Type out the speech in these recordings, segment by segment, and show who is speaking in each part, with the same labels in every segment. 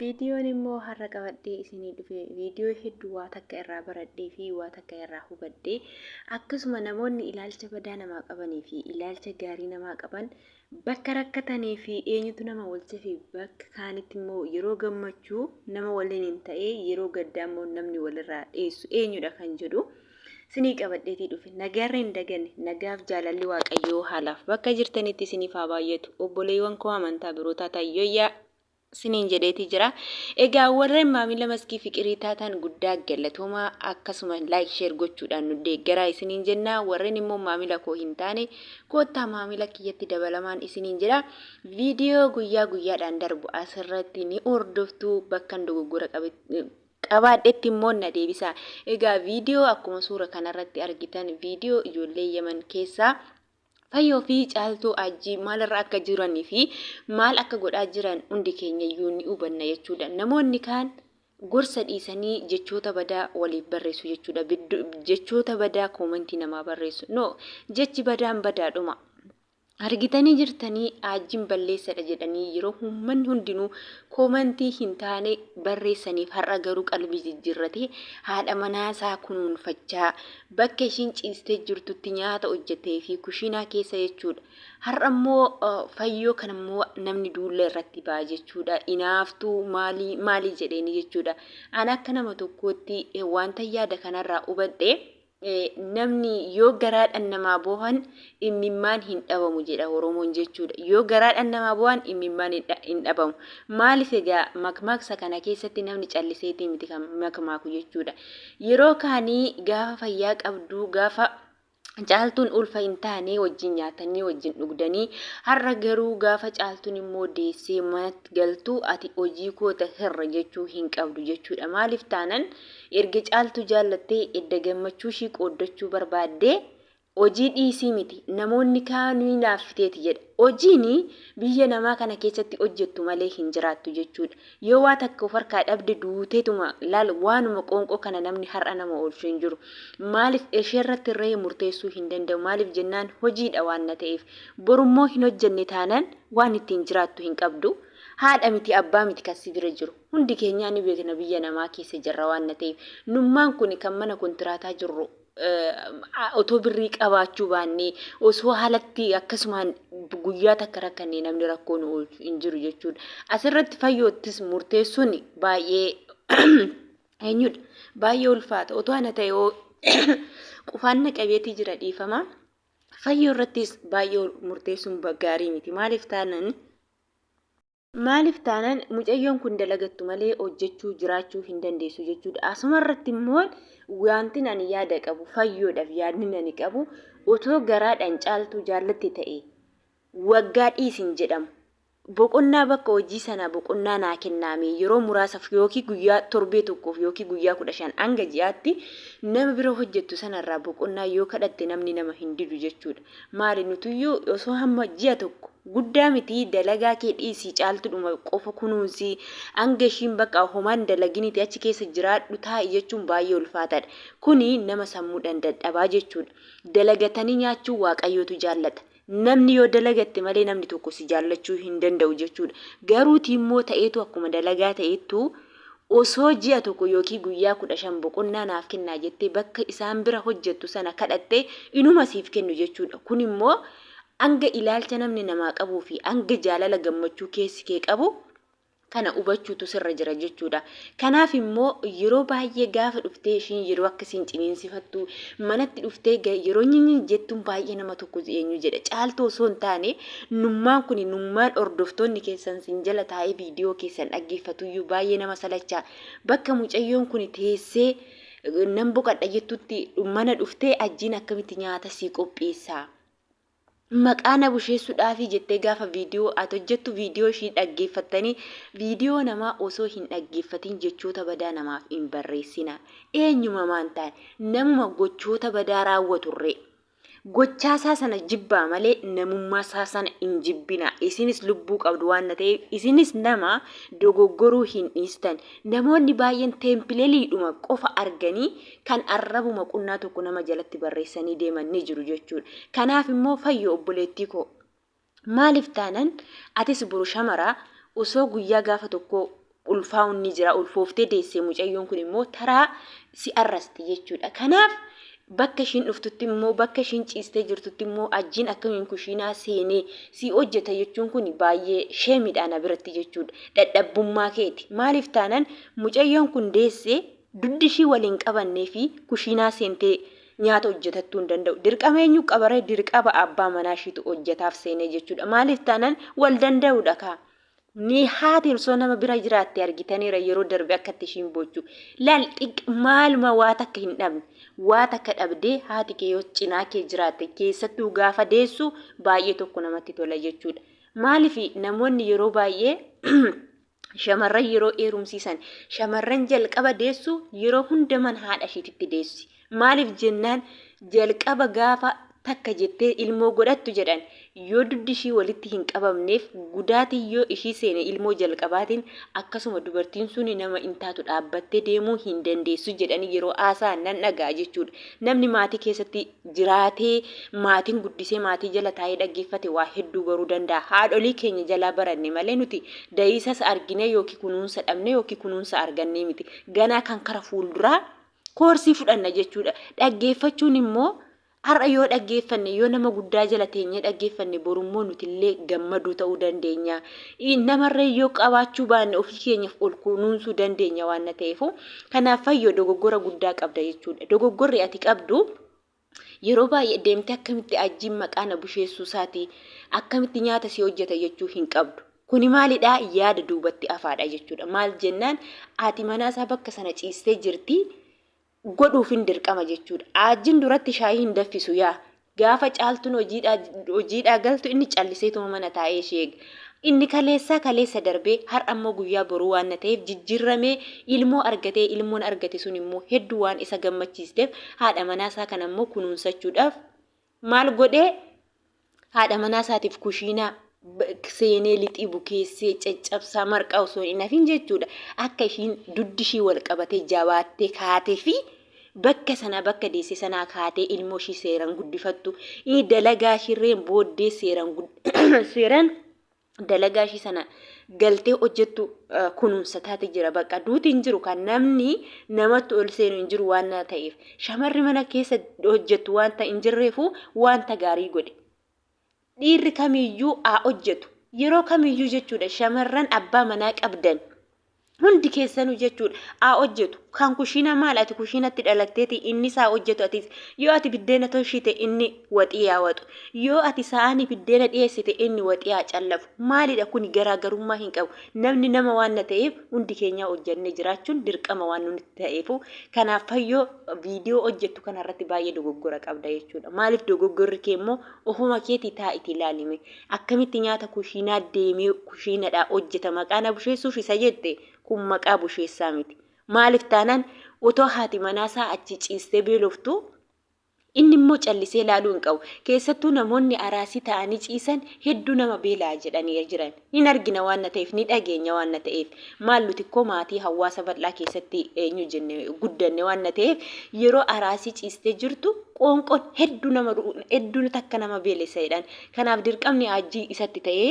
Speaker 1: Viidiyoon immoo har'a qabadhee isinii dhufe viidiyoo hedduu waa takka irraa baradhee fi waa takka irraa hubadhee akkasuma namoonni ilaalcha badaa namaa qabanii fi ilaalcha gaarii namaa qaban bakka rakkatanii fi eenyutu nama walchee fi bakka kaanitti immoo yeroo gammachuu nama waliin hin ta'ee yeroo gaddaa immoo namni walirraa dheessu eenyudha kan jedhu isinii qabadheetii dhufe nagaarra hin daganne nagaaf jaalalli waaqayyoo haalaaf bakka jirtanitti isiniif haa baay'atu obboleewwan koo amantaa birootaa taayyoyyaa. Siniin jedheeti jira. Egaa warreen maamila maskii fiqirii taatan guddaa galatooma akkasuma like share gochuudhaan nu deeggaraa isiniin jenna. Warreen immoo maamila koo hin taane koottaa maamila kiyyatti dabalamaan isiniin jira. Viidiyoo guyyaa guyyaadhaan darbu asirratti ni hordoftu bakka dogoggora qabaadhetti immoo na deebisa. Egaa viidiyoo akkuma suura kanarratti argitan viidiyoo ijoollee Yaman keessaa fayyoo fi caaltuu ajjii maalirra akka jiranii fi maal akka godhaa jiran hundi keenya iyyuu ni hubanna jechuudha. Namoonni kaan gorsa dhiisanii jechoota badaa waliif barreessu jechuudha. Jechoota badaa koomentii namaa barreessu. No, jechi badaan badaadhuma. Argitanii jirtanii ajjiin balleessadha jedhanii yeroo uummanni hundinuu koomentii hin taane barreessaniif har'a garuu qalbii jijjiirratee haadha manaasaa kunuunfachaa bakka ishiin ciistee jirtutti nyaata hojjetee fi kushiinaa keessa jechuudha. Har'a immoo fayyoo kana immoo namni duulla irratti ba'a jechuudha. Inaaftuu maalii jedheeni jechuudha. Ani akka nama tokkootti wanta yaada kanarraa hubadhe. Namni yoo garaadhaan namaa boohan imimmaan hin dhabamu jedha Oromoon jechuudha. Yoo garaadhaan namaa boohan imimmaan hin dhabamu. Maaliif egaa makmaaksa kana keessatti namni calliseetii miti kan makmaaku jechuudha. Yeroo kaanii gaafa fayyaa qabdu gaafa caaltuun ulfa hin taane wajjin nyaatanii wajjin dhugdanii har'a garuu gaafa caaltuun immoo deessee manatti galtu ati hojii koota hirra jechuu hin qabdu jechuudha. Maaliif taanan erga caaltu jaallattee edda gammachuu ishii qooddachuu barbaaddee hojii dhiisii miti namoonni kaanii laaffiteeti jedha. Hojiin biyya namaa kana keessatti hojjettu malee hin jiraattu jechuudha. Yoo waa takka of harkaa dhabde duuteetuma laal waanuma qoonqoo kana namni har'a nama oolchu hin jiru. Maaliif isheerratti irree murteessuu hin danda'u? Maaliif jennaan hojiidha waan na ta'eef. Borummoo hin hojjenne taanaan waan ittiin jiraattu hin qabdu. Haadha miti abbaa miti kan si bira jiru. Hundi keenyaa ni beekna biyya namaa keessa jirra waan na ta'eef. Nummaan kun kan mana kontiraataa jirru. Otoo birrii qabaachuu baannee osoo haalatti akkasumaan guyyaa takka rakkannee namni rakkoon oolchu hin jiru jechuudha. Asirratti fayyoottis murteessuun baay'ee eenyudha baay'ee ulfaata. Otoo ana ta'e qufaan qabeetii jira dhiifama. Fayyoo irrattis baay'ee murteessuun gaarii miti. Maaliif taanan mucayyoon kun dalagattu malee hojjechuu jiraachuu hin dandeessu jechuudha. Asuma irratti immoo wanti ani yaada qabu fayyoodhaaf yaadni ani qabu otoo garaadhaan caaltuu jaallatti ta'e waggaa dhiisin jedhamu. Boqonnaa bakka hojii sana boqonnaa naa kennaame yeroo muraasaaf yookiin guyyaa torbee tokkoof yookiin guyyaa 15 hanga ji'aatti nama bira hojjettu sanarraa boqonnaa yoo kadhatte namni nama hin didu jechuudha. Maali nutuyyuu osoo hamma ji'a tokko guddaa miti dalagaa kee dhiisii caaltuudhuma qofa kunuunsi hanga ishiin bakka homaan dalaginiti achi keessa jiraadhu taa'i jechuun baay'ee ulfaataadha. Kuni nama sammuudhaan dadhabaa jechuudha. Dalagatanii nyaachuu waaqayyootu jaallata. Namni yoo dalagatte malee namni tokko si jaallachuu hin danda'u jechuudha. Garuuti immoo ta'eetu akkuma dalagaa ta'eetu osoo ji'a tokko yookiin guyyaa 15 boqonnaa naaf kennaa jettee bakka isaan bira hojjettu sana kadhattee inuma siif kennu jechuudha. Kun immoo hanga ilaalcha namni namaa qabuu fi hanga jaalala gammachuu keessi kee qabu kana hubachuutu sirra jira jechuudha. Kanaaf immoo yeroo baay'ee gaafa dhuftee ishiin yeroo akkasiin ciniinsifattu manatti dhuftee yeroo nyinyi jettuun baay'ee nama tokko eenyu jedha. Caaltuu osoo hin taane nummaan kun nummaan hordoftoonni keessan sin jala taa'ee viidiyoo keessan dhaggeeffatuyyuu baay'ee nama salachaa. Bakka mucayyoon kun teessee nan boqadha jettutti mana dhuftee ajjiin akkamitti nyaata sii qopheessaa. Maqaana busheessuudhaafi jettee gaafa viidiyoo ati hojjettu viidiyoo ishii dhaggeeffattanii viidiyoo namaa osoo hin dhaggeeffatin jechoota badaa namaaf hin barreessina. Eenyuma maan ta'an namuma gochoota badaa raawwaturre. Gochaasaa sana jibbaa malee namummaasaa sana hin jibbina. Isinis lubbuu qabdu waan ta'eef isinis nama dogoggoruu hin dhiistan. Namoonni baay'een teempileeliidhuma qofa arganii kan arrabuma qunnaa tokko nama jalatti barreessanii deeman ni jiru jechuudha. Kanaaf immoo fayyoo obboleettii koo maaliif taanan atis boru shamaraa osoo guyyaa gaafa tokko ulfaa'uun ni jira. Ulfooftee deessee mucayyoon kun immoo taraa si arrasti jechuudha. Kanaaf bakka ishiin dhuftutti immoo bakka ishiin ciistee jirtutti immoo ajjiin akkamiin kushiinaa seenee si hojjeta jechuun kun baay'ee sheemiidhaan biratti jechuudha. Dadhabbummaa keeti. Maaliif taanaan mucayyoon kun deessee duddi ishii waliin qabannee fi kushiinaa seentee nyaata hojjetattuu hin danda'u. Dirqama eenyu qabaree dirqama abbaa manaa ishiitu hojjetaaf seenee jechuudha. Maaliif taanaan wal danda'uudha kaa. Ni haati osoo nama bira jiraatte argitaniira yeroo darbe akkatti ishiin bochuu. Laal maaluma waa takka hin dhabne. Waa takka dhabdee haati kee yoo cinaa kee jiraatte keessattuu gaafa deessu baay'ee tokko namatti tola jechuudha. Maaliif namoonni yeroo baay'ee shamarran yeroo heerumsiisan shamarran jalqaba deessu yeroo hundaman haadha ishiitti deessi. Maaliif jennaan jalqaba gaafa takka jettee ilmoo godhattu jedhan yoo duddi ishii walitti hin qabamneef gudaatii yoo ishii seene ilmoo jalqabaatiin akkasuma dubartiin suni nama intaatu dhaabbattee deemuu hin dandeessu jedhanii yeroo haasa'an nan dhagaa jechuudha. Namni maatii keessatti jiraatee maatiin guddisee maatii jala taa'ee dhaggeeffate waa hedduu baruu danda'a. Haadholii keenya jalaa baranne malee nuti da'iisas argine yookiin kunuunsa dhabne yookiin kunuunsa arganne miti. Ganaa kan kara fuulduraa koorsii fudhanna jechuudha. Dhaggeeffachuun immoo har'a yoo dhaggeeffanne yoo nama guddaa jala teenyee dhaggeeffanne borummoo nuti illee gammaduu ta'uu dandeenya. Namarree yoo qabaachuu baanne ofii keenyaaf ol kunuunsuu dandeenya waan ta'eef kanaaf fayyoo dogoggora guddaa qabda jechuudha. Dogoggorri ati qabdu yeroo baay'ee deemtee akkamitti ajjiin maqaa na busheessuu isaati akkamitti nyaata si hojjeta jechuu hin qabdu. Kuni maalidhaa yaada duubatti afaadha jechuudha. Maal jennaan ati manaasaa bakka sana ciistee jirti. Godhuuf hin dirqama jechuudha. Ajjiin duratti shaayii hin daffisu yaa. Gaafa caaltuun hojiidhaa galtu inni calliseetuma mana taa'ee ishee eega. Inni kaleessa darbee har'a ammoo guyyaa boruu waan ta'eef jijjiiramee ilmoo argatee ilmoon argate sun immoo hedduu waan isa gammachiisteef haadha manaasaa kan ammoo kunuunsachuudhaaf maal godhee haadha manaasaatiif kushiinaa seenee lixii bukeessee caccabsaa marqaa osoo hin hafin jechuudha. Akka ishiin duddi ishii wal qabatee jabaattee kaatee fi bakka sana bakka deessee sanaa kaatee ilmoo ishii seeraan guddifattu. Dalagaa ishirreen booddee seeraan dalagaa ishii sana galtee hojjettu kunuunsa taate jira. Bakka duuti hin jiru kan namni namatti ol seenu hin jiru waan ta'eef shamarri mana keessa hojjettu waan hin jirreefu wanta gaarii godhe. Dhiirri kamiyyuu haa hojjetu. Yeroo kamiyyuu jechuudha shamarran abbaa manaa qabdan hundi keessanuu jechuudha haa hojjetu. Kan kushiina maal ati kushiinatti dhalatteeti inni isaa hojjetu atis yoo ati biddeena tolchite inni waxii haa waxu. Yoo ati saanii biddeena dhiyeessite inni waxii haa callafu. Maalidha kuni garaagarummaa hin qabu. Namni nama waan ta'eef hundi keenya hojjannee jiraachuun dirqama waan nuti ta'eef kanaaf fayyoo viidiyoo hojjettu kanarratti baay'ee dogoggora qabda jechuudha. Maaliif dogoggorri kee immoo ofuma keetii taa'iti ilaalime. Akkamitti nyaata kushiinaa deemee kushiinadhaa hojjeta maqaan busheessuuf isa jette kun maqaa busheessaa miti. Maaliif taanaan otoo haati manaasaa achi ciistee beeloftu inni immoo callisee ilaaluu hin qabu. Keessattuu namoonni araasii ta'anii ciisan hedduu nama beelaa jedhanii jiran. Hin argina waan ta'eef ni dhageenya waan ta'eef maal nuti koo maatii hawaasa bal'aa keessatti eenyu jenne guddanne waan ta'eef yeroo araasii ciistee jirtu qoonqoon hedduu takka nama beelessadhaan. Kanaaf dirqamni ajjii isatti ta'ee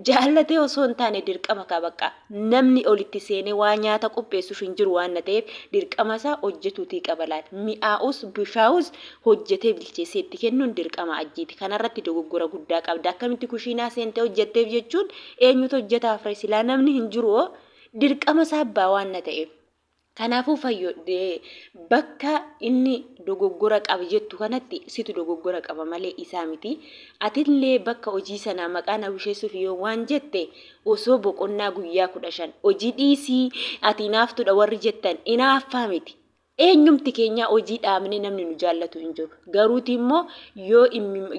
Speaker 1: jaallatee osoo hin taane dirqama bakka namni olitti seenee waa nyaata qopheessuuf hin jiru waan ta'eef dirqama isaa hojjetuutii qabalaan mi'aawus bishaawus hojjetee bilcheessee itti kennuun dirqama ajjiiti. Kanarratti dogoggora guddaa qabda. Akkamitti kushiinaa seentee hojjetteef jechuun eenyutu hojjetaaf silaa namni hin jiru dirqama isaa abbaa waan ta'eef. Kanaafuu fayyoo bakka inni dogoggora qaba jettu kanatti situ dogoggora qaba malee isaa miti. Atillee bakka hojii sanaa maqaan busheessuuf yoo waan jette osoo boqonnaa guyyaa 15 hojii dhiisii ati naaftudha warri jettan inaaffaa miti. Eenyumti keenya hojii dhaabne namni nu jaallatu hin jiru. Garuuti immoo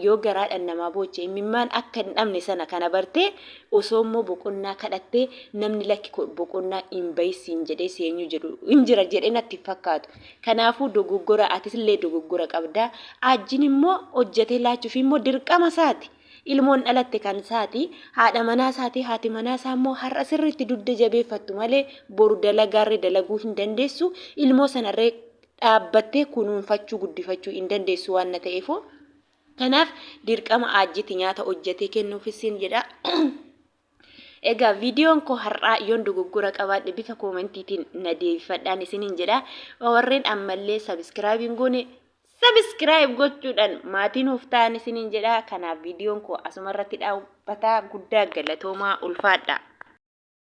Speaker 1: yoo garaadhaan namaa booche imimmaan akka hin dhabne sana kana bartee osoo immoo boqonnaa kadhattee namni lakki boqonnaa hin baysiin jedhee seenyu jedhu hin jira jedhee natti fakkaatu. Kanaafuu dogoggora atillee dogoggora qabda. Ajjiin immoo hojjetee laachuuf immoo dirqama isaati. Ilmoon dhalatte kan isaati haadha manaa isaati haati manaa isaa immoo har'a sirriitti dudda jabeeffattu malee boru dalagaarree dalaguu hin dandeessu. Ilmoo sanarree dhaabbattee kunuunfachuu guddifachuu hin dandeessu waan ta'eef kanaaf dirqama ajjiiti nyaata hojjetee kennuufis jedha. Egaa viidiyoon koo har'aa yoon dogoggora qabaadhe bifa koomentiitiin na deebifadhaan isiniin jedha. Warreen ammallee sabiskiraayibiin goone sabiskiraayib gochuudhaan maatii nuuf ta'an isiniin jedha. Kanaaf viidiyoon koo asumarratti dhaabbata. Guddaa galatoomaa ulfaadha.